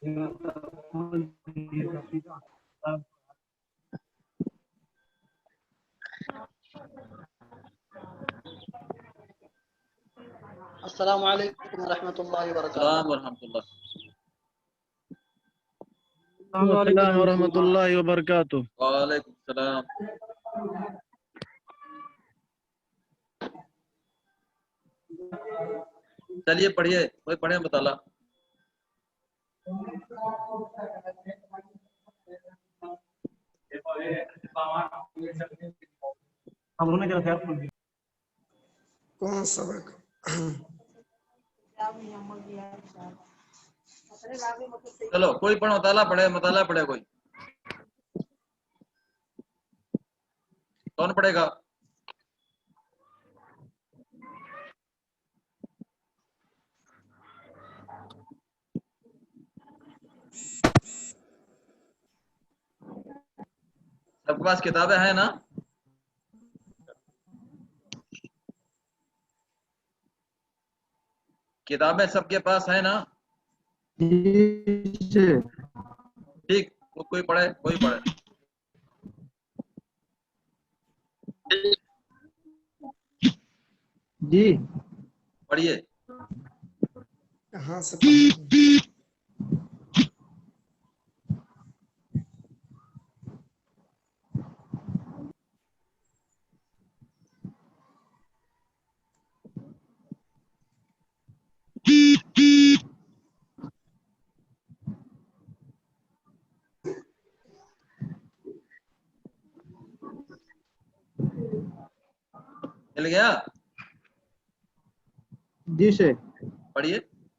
السلام علیکم ورحمۃ اللہ وبرکاتہ. السلام ورحمۃ اللہ. السلام ورحمۃ اللہ وبرکاتہ. وعلیکم السلام. چلیے پڑھیے، کوئی پڑھے مطالعہ. کون سبق؟ چلو کوئی پڑھ، مطالعہ پڑھے، مطالعہ پڑھے کوئی. کون پڑھے گا؟ سب کے پاس کتابیں ہیں نا؟ کتابیں سب کے پاس ہیں نا؟ ٹھیک، کوئی پڑھے، کوئی پڑھے. جی پڑھیے. کہاں سے پڑھیں؟ مل گیا؟ جی شیخ. پڑھیے.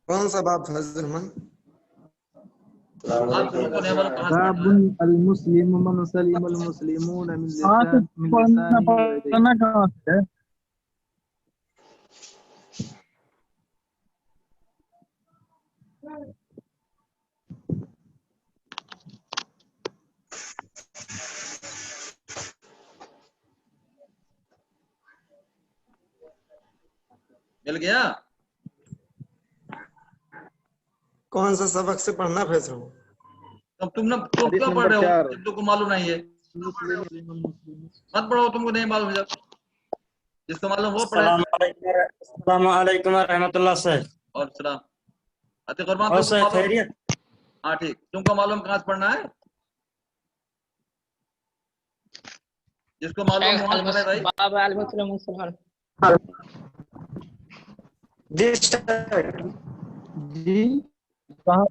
کون سا باب فضل الرحمن؟ آپ کو نہیں معلوم کہاں سے باب پڑھنا ہے. المسلم من سلم المسلمون من لسانه ويده. مل گیا؟ کون سا سبق سے پڑھنا فیصل؟ تم حدیث کیوں پڑھ نمبر رہے ہو 4. جب تم کو معلوم نہیں ہے؟ مت پڑھو، تم کو نہیں معلوم ہے. جب جس کو معلوم وہ پڑھے. السلام علیکم ورحمۃ اللہ سر. اور السلام. عتیق قربان اور تم کو سر معلوم؟ خیریت؟ ہاں ٹھیک. تم کو معلوم کہاں سے پڑھنا ہے؟ جس کو معلوم وہاں سے پڑھے بھائی. باب المسلم مسلمان. جی جی کہاں؟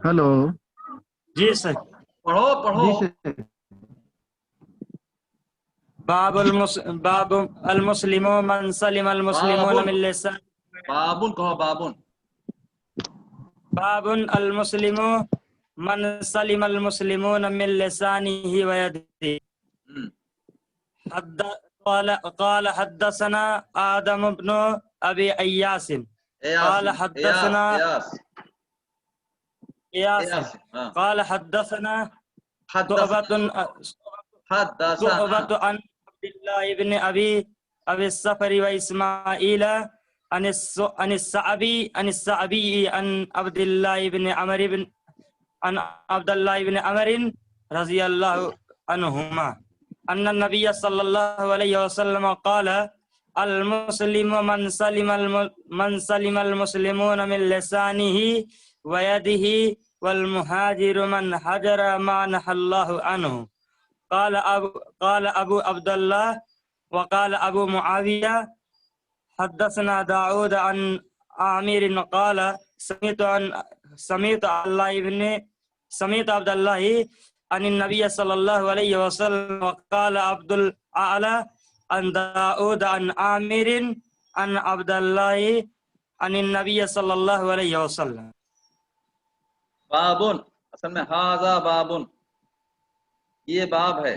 ہلو. جی سر. پڑھو پڑھو. جی شیخ. باب المسلم من سلم المسلمون من لسان. بابن کہو، بابن. باب المسلم من سلم المسلمون من لسانه ويده. قال حدثنا آدم بن أبي أياس قال حدثنا إياس قال حدثنا شعبة عن عبد الله بن أبي السفر وإسماعيل عن السعبي عن عبد الله بن عمر رضي الله عنهما أن النبي صلى الله عليه وسلم قال المسلم من سلم المسلمون من لسانه ويده والمهاجر من هجر ما نهى الله عنه. قال أبو عبد الله وقال أبو معاوية حدثنا داود عن عامر قال سمعت عبد الله عن النبي صلى الله عليه وسلم وقال عبد الأعلى عن داود عن عامر عن عبد الله عن النبي صلى الله عليه وسلم. بابن اصل میں ہاذا بابن، یہ باب ہے.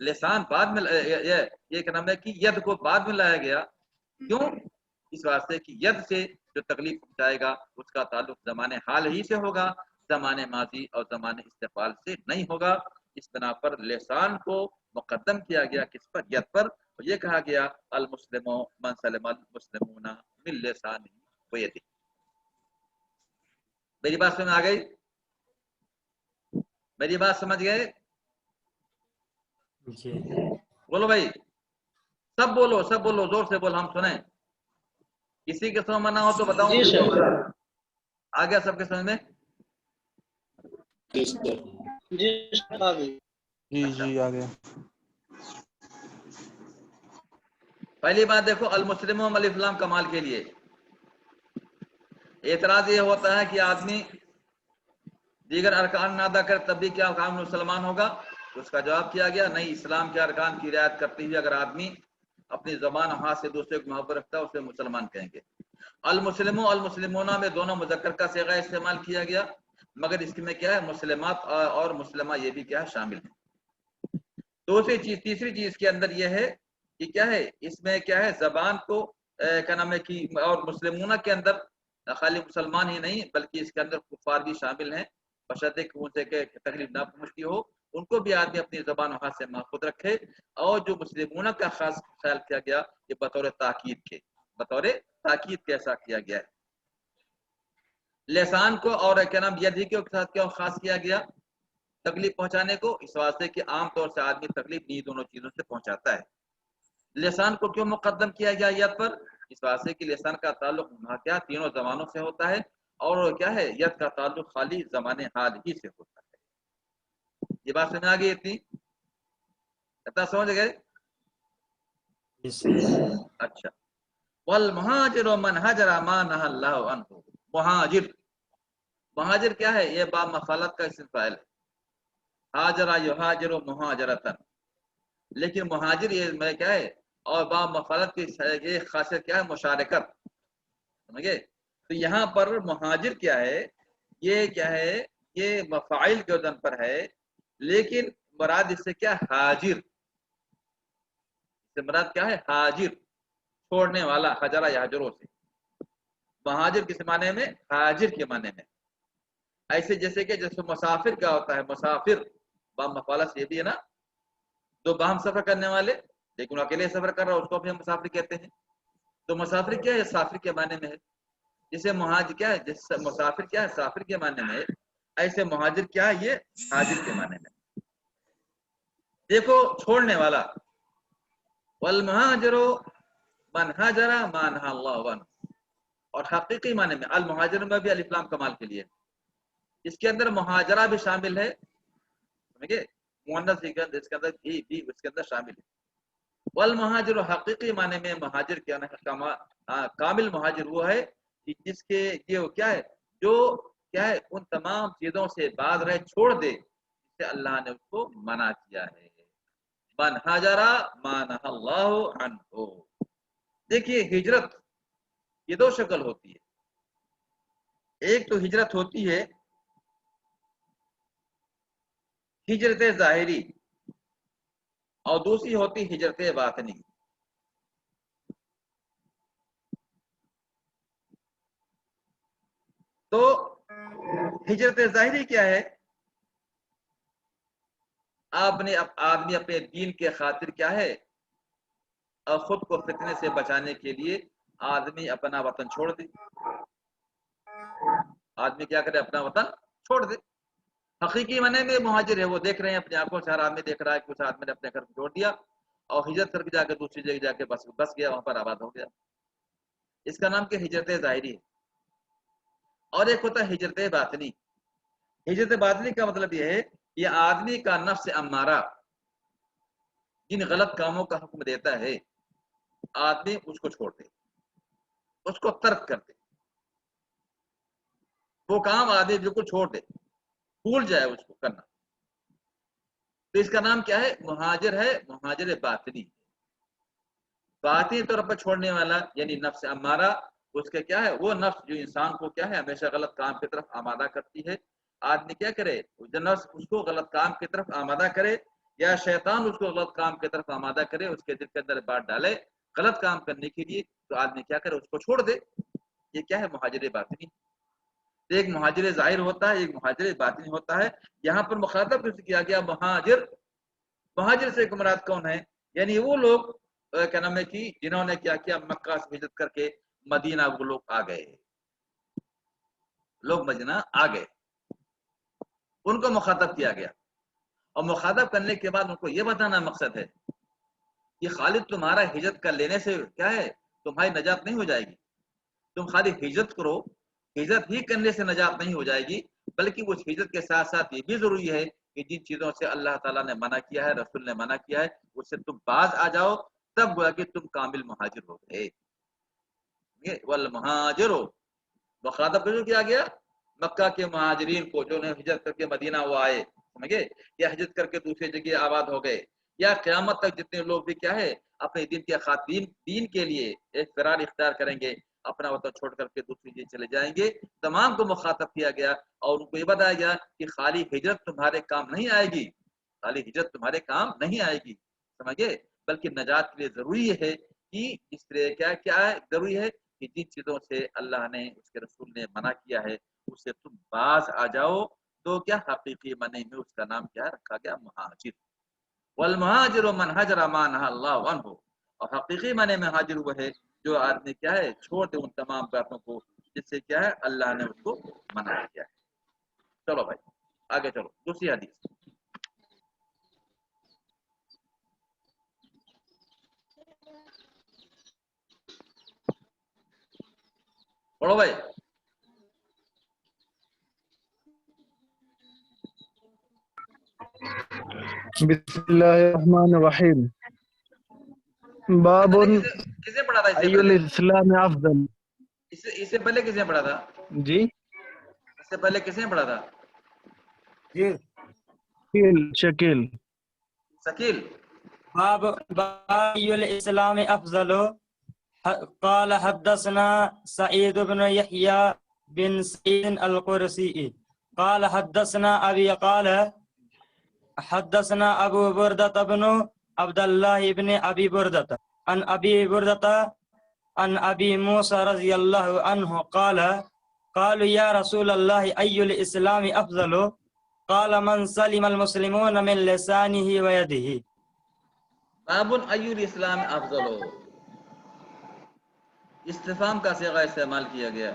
لسان بعد میں یہ کیا نام ہے کہ ید کو بعد میں لایا گیا. کیوں؟ اس واسطے کہ ید سے جو تکلیف پہنچائے گا اس کا تعلق زمانے حال ہی سے ہوگا، زمانے ماضی اور زمانے استقبال سے نہیں ہوگا. اس بنا پر لسان کو مقدم کیا گیا کس پر؟ ید پر. اور یہ کہا گیا المسلم من سلم المسلمون من لسانہ و یدہ. میری بات سمجھ آ گئی؟ میری بات سمجھ گئے؟ جی بولو بھائی، سب بولو، سب بولو، زور سے بولو، ہم سنیں. کسی کے سمجھ نہ ہو تو بتاؤں. آ گیا سب کے سمجھ میں؟ جی آ گیا. پہلی بات دیکھو، المسلمون الف لام کمال کے لیے. اعتراض یہ ہوتا ہے کہ آدمی دیگر ارکان نہ ادا کر تب بھی کیا کام مسلمان ہوگا؟ اس کا جواب کیا گیا نہیں، اسلام کے ارکان کی رعایت کرتے ہوئے اگر آدمی اپنی زبان ہاتھ سے دوسرے کو محبت رکھتا ہے اسے مسلمان کہیں گے. المسلمون المسلمون میں دونوں مذکر کا صیغہ استعمال کیا گیا، مگر اس میں کیا ہے؟ مسلمات اور مسلمہ یہ بھی کیا ہے؟ شامل ہے. دوسری چیز، تیسری چیز کے اندر یہ ہے کہ کیا ہے؟ اس میں کیا ہے؟ زبان کو کیا نام ہے کہ اور مسلمون کے اندر خالی مسلمان ہی نہیں بلکہ اس کے اندر کفار بھی شامل ہیں، بشرطے کہ ان سے تکلیف نہ پہنچتی ہو، ان کو بھی آدمی اپنی زبان و ہاتھ سے محفوظ رکھے. اور جو مسلمون کا خاص خیال کیا گیا یہ بطور تاکید کے، بطور تاکید کیسا کیا گیا ہے. لسان کو اور کیا نام ید ہی کے ساتھ کیوں خاص کیا گیا؟ تکلیف پہنچانے کو، اس واسطے کہ عام طور سے آدمی تکلیف نہیں دونوں چیزوں سے پہنچاتا ہے. لسان کو کیوں مقدم کیا گیا ید پر؟ اس واسطے کہ لسان کا تعلق کیا تینوں زمانوں سے ہوتا ہے، اور کیا ہے؟ ید کا تعلق خالی زمانے حال ہی سے ہوتا ہے. یہ بات سمجھ آ گئی؟ اتنی اتنا سمجھ گئے؟ اچھا. والمہاجر من ہجر ما نہى اللہ عنہ. مہاجر، مہاجر کیا ہے؟ یہ باب مفعلت کا اسم فاعل ہے. ہاجرہ یہاجر مہاجرتن. لیکن مہاجر یہ میں کیا ہے؟ اور باب مفعلت کی ایک خاصیت کیا ہے؟ مشارکت. سمجھے؟ تو یہاں پر مہاجر کیا ہے؟ یہ کیا ہے؟ یہ مفاعل کے وزن پر ہے، لیکن مراد اس سے کیا؟ حاجر. اس سے مراد کیا ہے؟ حاجر، چھوڑنے والا. حجرہ یحجروں سے. مہاجر کس معنی میں؟ حاجر کے معنی میں. ایسے جیسے کہ جیسے مسافر کیا ہوتا ہے؟ مسافر با مفعول سے یہ بھی ہے نا، دو باہم سفر کرنے والے، لیکن اکیلے سفر کر رہا ہے اس کو بھی ہم مسافر کہتے ہیں. تو مسافر کیا ہے؟ سافر کے معنی میں ہے. جسے مہاجر کیا ہے؟ جس مسافر کیا ہے؟ سافر کے معنی میں ہے. ایسے مہاجر کیا ہے؟ یہ حاجر کے معنی میں. دیکھو، چھوڑنے والا. والمہاجر من ہاجر ما نہى اللہ عنہ. اور حقیقی معنی میں المہاجر میں بھی الف لام کمال کے لیے، اس کے اندر مہاجرہ بھی شامل ہے. سمجھے؟ مؤنث اس کے اندر بھی اس کے اندر شامل ہے. والمہاجر حقیقی معنی میں مہاجر کیا ہے؟ کامل مہاجر وہ ہے کہ جس کے یہ کیا ہے؟ جو کیا ہے؟ ان تمام چیزوں سے باز رہے، چھوڑ دے جس سے اللہ نے اس کو منع کیا ہے. من ہاجر ما نہى اللہ عنہ. دیکھیے، ہجرت یہ دو شکل ہوتی ہے. ایک تو ہجرت ہوتی ہے ہجرت ظاہری، اور دوسری ہوتی ہجرت باطنی. تو ہجرت ظاہری کیا ہے؟ آدمی اپنے دین کے خاطر کیا ہے؟ اور خود کو فتنے سے بچانے کے لیے آدمی اپنا وطن چھوڑ دے. آدمی کیا کرے؟ اپنا وطن چھوڑ دے. حقیقی معنی میں مہاجر ہے، وہ دیکھ رہے ہیں اپنی آنکھوں سے، ہر آدمی دیکھ رہا ہے کہ اس آدمی نے اپنے گھر کو چھوڑ دیا اور ہجرت کر کے جا کے دوسری جگہ جا کے بس گیا، وہاں پر آباد ہو گیا. اس کا نام کیا؟ ہجرت ظاہری ہے. اور ایک ہوتا ہے ہجرت باطنی. ہجرت باطنی کا مطلب یہ ہے یہ آدمی کا نفس امارہ جن غلط کاموں کا حکم دیتا ہے، آدمی اس کو چھوڑ دے، اس کو ترک کر دے. وہ کام آدمی بالکل چھوڑ دے، بھول جائے اس کو کرنا. تو اس کا نام کیا ہے؟ مہاجر ہے. مہاجر باطنی. باطنی طور پر چھوڑنے والا یعنی نفس امارہ، اس کے کیا ہے؟ وہ نفس جو انسان کو کیا ہے؟ ہمیشہ غلط کام کی طرف آمادہ کرتی ہے. آدمی کیا کرے، نفس اس کو غلط کام کی طرف آمادہ کرے یا شیطان اس کو غلط کام کی طرف آمادہ کرے، اس کے دل کے اندر بات ڈالے غلط کام کرنے کے لیے، تو آدمی کیا کرے، اس کو چھوڑ دے. یہ کیا ہے؟ مہاجر باطنی. ایک مہاجر ظاہر ہوتا ہے، ایک مہاجر باطنی ہوتا ہے. یہاں پر مخاطب کیا گیا مہاجر. مہاجر سے مراد کون ہے؟ یعنی وہ لوگ کیا نام ہے کہ جنہوں نے کیا کیا، مکہ سے ہجرت کر کے مدینہ وہ لوگ آ گئے، لوگ مدینہ آ گئے، ان کو مخاطب کیا گیا. اور مخاطب کرنے کے بعد ان کو یہ بتانا مقصد ہے کہ خالد تمہارا ہجرت کر لینے سے کیا ہے، تمہاری نجات نہیں ہو جائے گی. تم خالی ہجرت کرو، ہجرت ہی کرنے سے نجات نہیں ہو جائے گی، بلکہ اس ہجرت کے ساتھ ساتھ یہ بھی ضروری ہے کہ جن چیزوں سے اللہ تعالیٰ نے منع کیا ہے، رسول نے منع کیا ہے، اس سے تم باز آ جاؤ، تب گویا کہ تم کامل مہاجر ہو گئے. والمہاجر ہو، مخاطب جو کیا گیا مکہ کے مہاجرین کو جو نے ہجرت کر کے مدینہ وہ آئے، سمجھے، یا ہجرت کر کے دوسری جگہ آباد ہو گئے، یا قیامت تک جتنے لوگ بھی کیا ہے اپنے دین کے خاطر دین کے لیے ایک فرار اختیار کریں گے، اپنا وطن چھوڑ کر کے دوسری جگہ چلے جائیں گے، تمام کو مخاطب کیا گیا اور ان کو یہ بتایا گیا کہ خالی ہجرت تمہارے کام نہیں آئے گی، خالی ہجرت تمہارے کام نہیں آئے گی، سمجھے، بلکہ نجات کے لیے ضروری ہے کہ اس طرح کیا ہے، ضروری ہے کہ جن چیزوں سے اللہ نے اس کے رسول نے منع کیا ہے اس سے تم باز آ جاؤ. تو کیا حقیقی معنی میں اس کا نام کیا رکھا گیا؟ مہاجر. والمہاجر من حجر ما نہى اللہ عنہ، اور حقیقی معنی میں حاجر وہ ہے جو آدمی کیا ہے چھوڑ دے ان تمام باتوں کو جس سے کیا ہے اللہ نے اس کو منع کیا ہے. چلو بھائی آگے چلو، دوسری حدیث. پڑھو بھائی. بسم اللہ الرحمن الرحیم. باب کسے پڑھا تھا اس سے ای پہلے؟ الاسلام افضل. اس سے پہلے کسے پڑھا تھا؟ جی اس سے پہلے کسے پڑھا تھا؟ شکیل. شکیل. باب ای الاسلام افضل. قال حدثنا سعيد بن يحيى بن سعيد القرسي قال حدثنا أبي قال حدثنا أبو بردة بن عبد الله بن أبي بردة عن أبي بردة عن أبي موسى رضي الله عنه قال قالوا يا رسول الله أي الإسلام أفضل قال من سلم المسلمون من لسانه ويده. باب ای الاسلام افضل، استفہام کا صیغہ استعمال کیا گیا.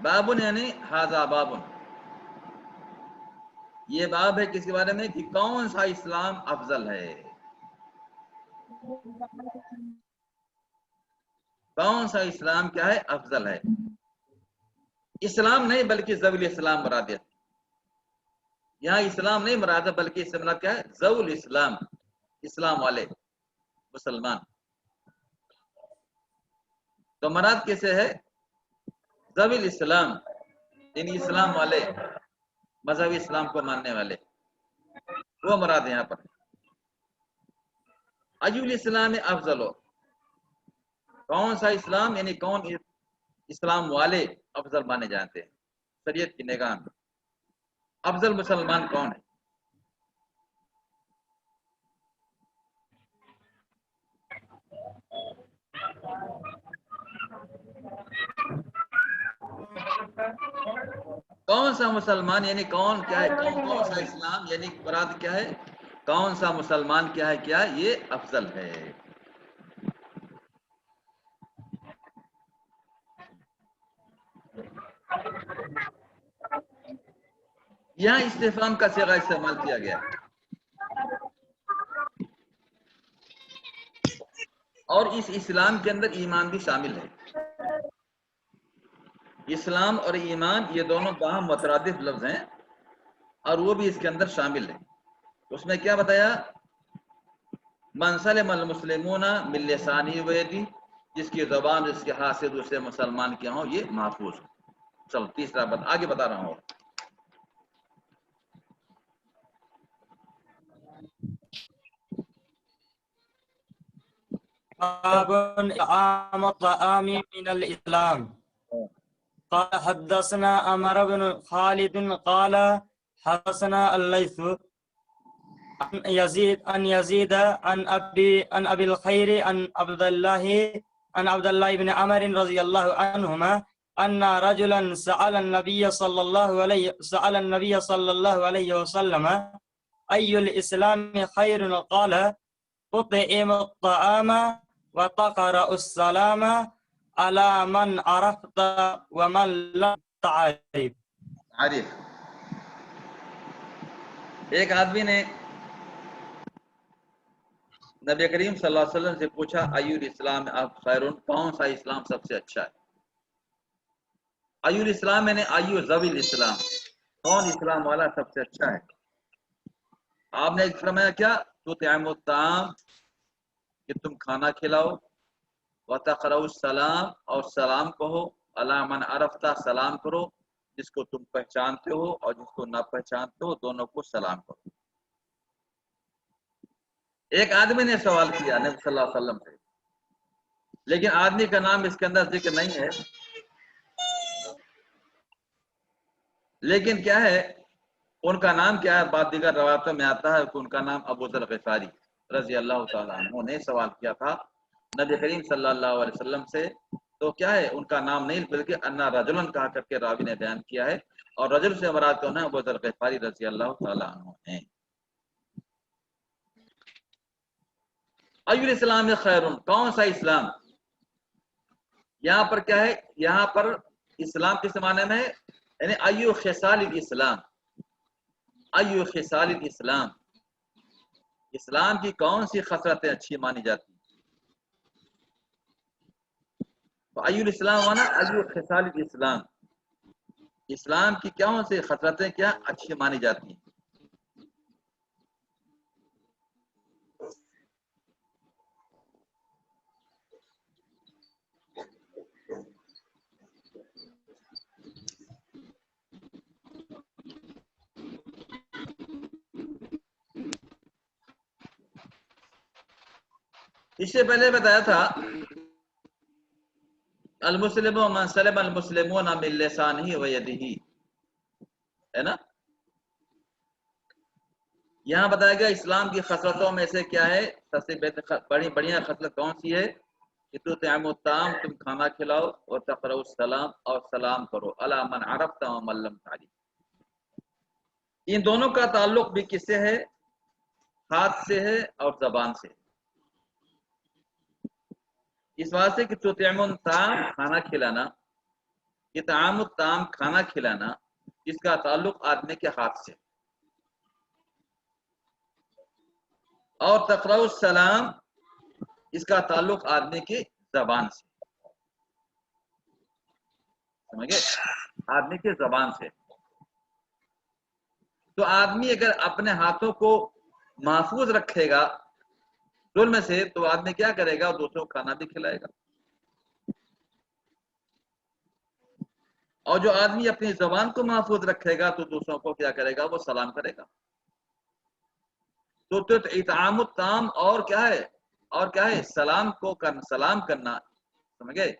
بابن یعنی ھذا بابن، یہ باب ہے کس کے بارے میں کہ کون سا اسلام افضل ہے، کون سا اسلام کیا ہے افضل ہے. اسلام نہیں بلکہ ذوی الاسلام مراد ہے. یہاں اسلام نہیں مراد ہے بلکہ اس سے مراد کیا ہے؟ ذوی الاسلام، اسلام والے مسلمان. تو مراد کیسے ہے؟ ذوی الاسلام یعنی اسلام والے، مذہبی اسلام کو ماننے والے، وہ مراد یہاں پر. ای الاسلام افضل ہو، کون سا اسلام یعنی کون اسلام والے افضل مانے جاتے ہیں شریعت کی نگاہ میں. افضل مسلمان کون ہے؟ کون سا مسلمان یعنی کون کیا ہے، کون سا اسلام یعنی مراد کیا ہے، کون سا مسلمان کیا ہے، کیا یہ افضل ہے. یہاں استفہام کا صیغہ استعمال کیا گیا اور اس اسلام کے اندر ایمان بھی شامل ہے. اسلام اور ایمان یہ دونوں باہم مترادف لفظ ہیں اور وہ بھی اس کے اندر شامل ہے. اس میں کیا بتایا؟ من سلم المسلمون من لسانی و یدی، جس کی زبان جس کے ہاتھ سے دوسرے مسلمان کیا ہوں یہ محفوظ ہو. چلو تیسرا آگے بتا رہا ہوں. باب إطعام الطعام من الإسلام. قال حدثنا عمر بن خالد قال حدثنا الليث عن يزيد عن ابي الخير عن عبد الله بن عمر رضي الله عنهما ان رجلا سأل النبي صلى الله عليه وسلم اي الاسلام خير قال تطعم الطعام وتقرأ السلام على من عرفت ومن لم تعرف. عارف ایک آدمی نے نبی کریم صلی اللہ علیہ وسلم سے پوچھا ایو الاسلام خیرون، کون سا اسلام سب سے اچھا ہے؟ ایو الاسلام یعنی ایو ذوی الاسلام، کون اسلام والا سب سے اچھا ہے؟ آپ نے فرمایا کیا؟ تطعم الطعام، کہ تم کھانا کھلاؤ، وتقرأ السلام، اور سلام کہو، علی من عرفتا، سلام کرو جس کو تم پہچانتے ہو اور جس کو نہ پہچانتے ہو دونوں کو سلام کرو. ایک آدمی نے سوال کیا نبی صلی اللہ علیہ وسلم سے، لیکن آدمی کا نام اس کے اندر ذکر نہیں ہے، لیکن کیا ہے ان کا نام کیا ہے؟ بعض دیگر روایتوں میں آتا ہے کہ ان کا نام ابو ذر غفاری رضی اللہ تعالیٰ عنہ نے سوال کیا تھا نبی کریم صلی اللہ علیہ وسلم سے. تو کیا ہے ان کا نام نہیں بلکہ انا رجلن کہا کر کے راوی نے بیان کیا ہے، اور رجل سے مراد کون ہے؟ ابو ذر غفاری رضی اللہ تعالیٰ عنہ ہیں. ایو الاسلام خیرون، کون سا اسلام؟ یہاں پر کیا ہے؟ یہاں پر اسلام کس معنی میں ہے؟ یعنی ایو خصال الاسلام، ایو خصال الاسلام، اسلام کی کون سی خصلتیں اچھی مانی جاتی ہیں؟ ایو الاسلام مانا ایو خصال الاسلام، اسلام کی کون سی خصلتیں کیا اچھی مانی جاتی ہیں؟ اس سے پہلے بتایا تھا المسلم من سلم المسلمون من لسانه ويده، ہے نا؟ یہاں بتایا گیا اسلام کی خصلتوں میں سے کیا ہے؟ سب سے بڑھیا خصلت کون سی ہے؟ کہ تطعم الطعام، تم کھانا کھلاؤ، اور تقرأ السلام، اور سلام کرو، علی من عرفت ومن لم تعرف. ان دونوں کا تعلق بھی کس سے ہے؟ ہاتھ سے ہے اور زبان سے. اس واسطے کہ تطعم الطعام کھانا کھلانا، اطعام الطعام کھانا کھلانا، اس کا تعلق آدمی کے ہاتھ سے، اور تقرأ السلام اس کا تعلق آدمی کی زبان سے. سمجھ گئے؟ آدمی کی زبان سے. تو آدمی اگر اپنے ہاتھوں کو محفوظ رکھے گا ظلم سے تو آدمی کیا کرے گا؟ دوسروں کو کھانا بھی کھلائے گا. اور جو آدمی اپنی زبان کو محفوظ رکھے گا تو دوسروں کو کیا کرے گا؟ وہ سلام کرے گا. تو اطعام الطعام اور کیا ہے؟ اور کیا ہے؟ سلام کرنا. سمجھ گئے؟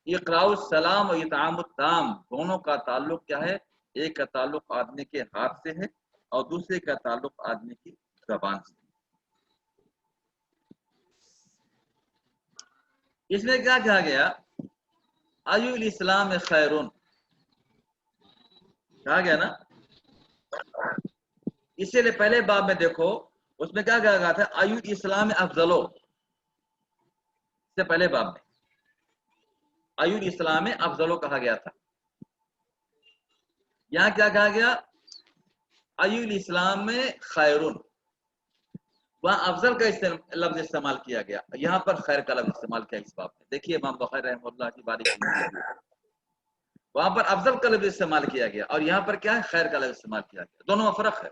اقراء السلام اور اطعام الطعام دونوں کا تعلق کیا ہے؟ ایک کا تعلق آدمی کے ہاتھ سے ہے اور دوسرے کا تعلق آدمی کی زبان سے. اس میں کیا کہا گیا؟ ایو الاسلام خیرون کہا گیا نا. اس سے پہلے باب میں دیکھو اس میں کیا کہا گیا تھا؟ ایو الاسلام افضلو. اس سے پہلے باب میں ایو الاسلام افضلو کہا گیا تھا. یہاں کیا کہا گیا؟ ایو الاسلام میں خیرون. وہاں افضل کا لفظ استعمال کیا گیا، یہاں پر خیر کا لفظ استعمال کیا اس باب میں. دیکھیے امام بخاری رحمہ اللہ کی باری، وہاں پر افضل کا لفظ استعمال کیا گیا اور یہاں پر کیا ہے؟ خیر کا لفظ استعمال کیا گیا. دونوں میں فرق ہے،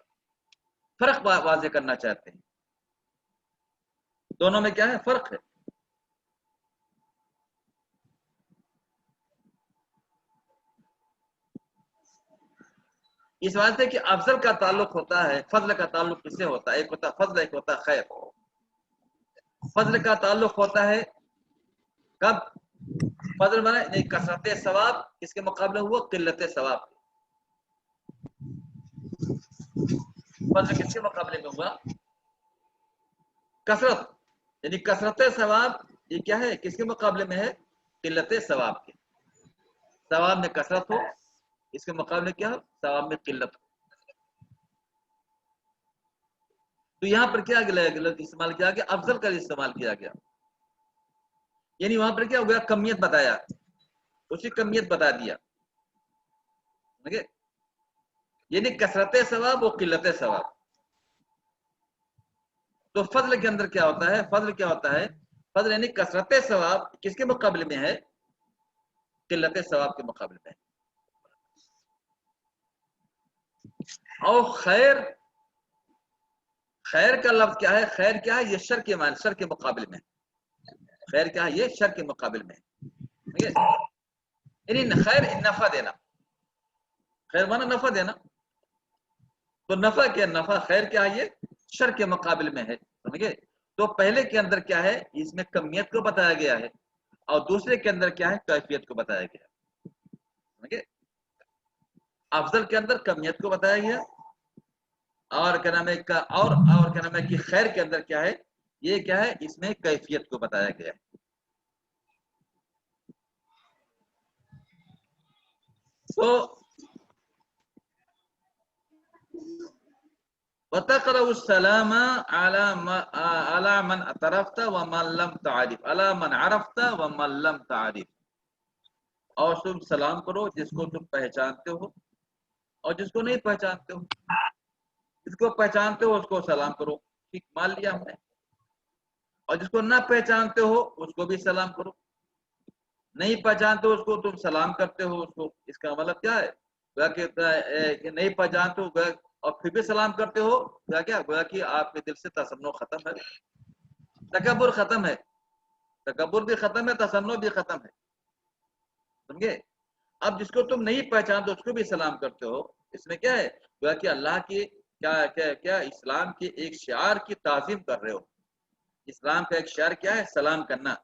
فرق واضح کرنا چاہتے ہیں. دونوں میں کیا ہے؟ فرق ہے. اس واسطے کہ افضل کا تعلق ہوتا ہے، فضل کا تعلق کس سے ہوتا ہے؟ ایک ہوتا ہے فضل، ایک ہوتا ہے خیر. فضل کا تعلق ہوتا ہے کب؟ فضل مانا نہیں کثرت ثواب اس کے مقابلے ہوا قلت ثواب. فضل کس کے مقابلے میں ہوا؟ کثرت، یعنی کثرت ثواب یہ کیا ہے، کس کے مقابلے میں ہے؟ قلت ثواب کے. ثواب میں کثرت ہو، اس کے مقابلے کیا ہو؟ ثواب میں قلت ہو. تو یہاں پر کیا استعمال کیا گیا؟ افضل کا استعمال کیا گیا. یعنی وہاں پر کیا ہو گیا؟ کمیت بتایا، اسی کمیت بتا دیا. یعنی کثرت ثواب و قلت ثواب. تو فضل کے اندر کیا ہوتا ہے؟ فضل کیا ہوتا ہے؟ فضل یعنی کثرت ثواب کس کے مقابلے میں ہے؟ قلت ثواب کے مقابلے میں. اور خیر، خیر کا لفظ کیا ہے؟ خیر کیا ہے؟ یہ شر کے معنی، شر کے مقابلے میں. خیر کیا ہے؟ یہ شر کے مقابلے میں. یعنی خیر نفع دینا، خیر مانا نفع دینا. تو نفع کیا؟ نفع خیر کیا ہے؟ یہ شر کے مقابلے میں ہے. سمجھے؟ تو پہلے کے اندر کیا ہے؟ اس میں کمیت کو بتایا گیا ہے، اور دوسرے کے اندر کیا ہے؟ کیفیت کو بتایا گیا. سمجھے؟ افضل کے اندر کمیت کو بتایا گیا، اور کیا نام ہے اور کیا نام ہے کہ خیر کے اندر کیا ہے؟ یہ کیا ہے؟ اس میں کیفیت کو بتایا گیا ہے. تو وَتَقْرَأُ السَّلَامَ عَلَى مَنْ عَرَفْتَ وَمَنْ لَمْ تَعْرِفْ عَلَى مَنْ عَرَفْتَ وَمَنْ لَمْ تَعْرِفْ. اور تم سلام کرو جس کو تم پہچانتے ہو اور جس کو نہیں پہچانتے ہو. جس کو پہچانتے ہو اس کو سلام کرو، ٹھیک، مان لیا ہم نے. اور جس کو نہ پہچانتے ہو اس کو بھی سلام کرو. نہیں پہچانتے ہو اس کو تم سلام کرتے ہو اس کو. اس کا مطلب کیا ہے؟ گویا کہ نہیں پہچانتے ہو اور پھر بھی سلام کرتے ہو، گویا کہ آپ کے دل سے تصنع ختم ہے، تکبر ختم ہے. تکبر بھی ختم ہے، تصنع بھی ختم ہے. سمجھے؟ اب جس کو تم نہیں پہچانتے اس کو بھی سلام کرتے ہو، اس میں کیا ہے؟ گویا کہ اللہ کی کیا اسلام کے ایک شعار کی تعظیم کر رہے ہو. اسلام کا ایک شعار کیا ہے؟ سلام کرنا.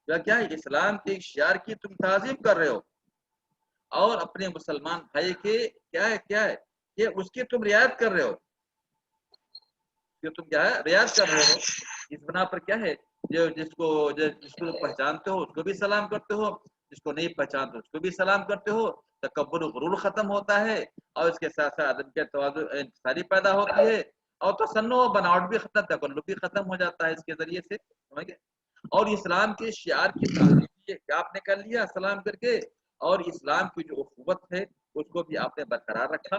کیا ہے؟ اسلام کے ایک شعار کی تم تعظیم کر رہے ہو، اور اپنے مسلمان بھائی کے کیا ہے کہ اس کی تم رعایت کر رہے ہو. کہ تم کیا ہے؟ رعایت کر رہے ہو. اس بنا پر کیا ہے؟ جس کو پہچانتے ہو اس کو بھی سلام کرتے ہو، جس کو نہیں پہچانتے اس کو بھی سلام کرتے ہو. تکبر و غرور ختم ہوتا ہے، اور اس کے ساتھ ساتھ عدم کے تواضع انکساری پیدا ہوتی ہے، اور تصنع و بناوٹ بھی ختم، تکلف بھی ختم ہو جاتا ہے اس کے ذریعے سے. سمجھ گئے؟ اور اسلام کے شعار کی تعریف آپ نے کر لیا سلام کر کے، اور اسلام کی جو اخوت ہے اس کو بھی آپ نے برقرار رکھا.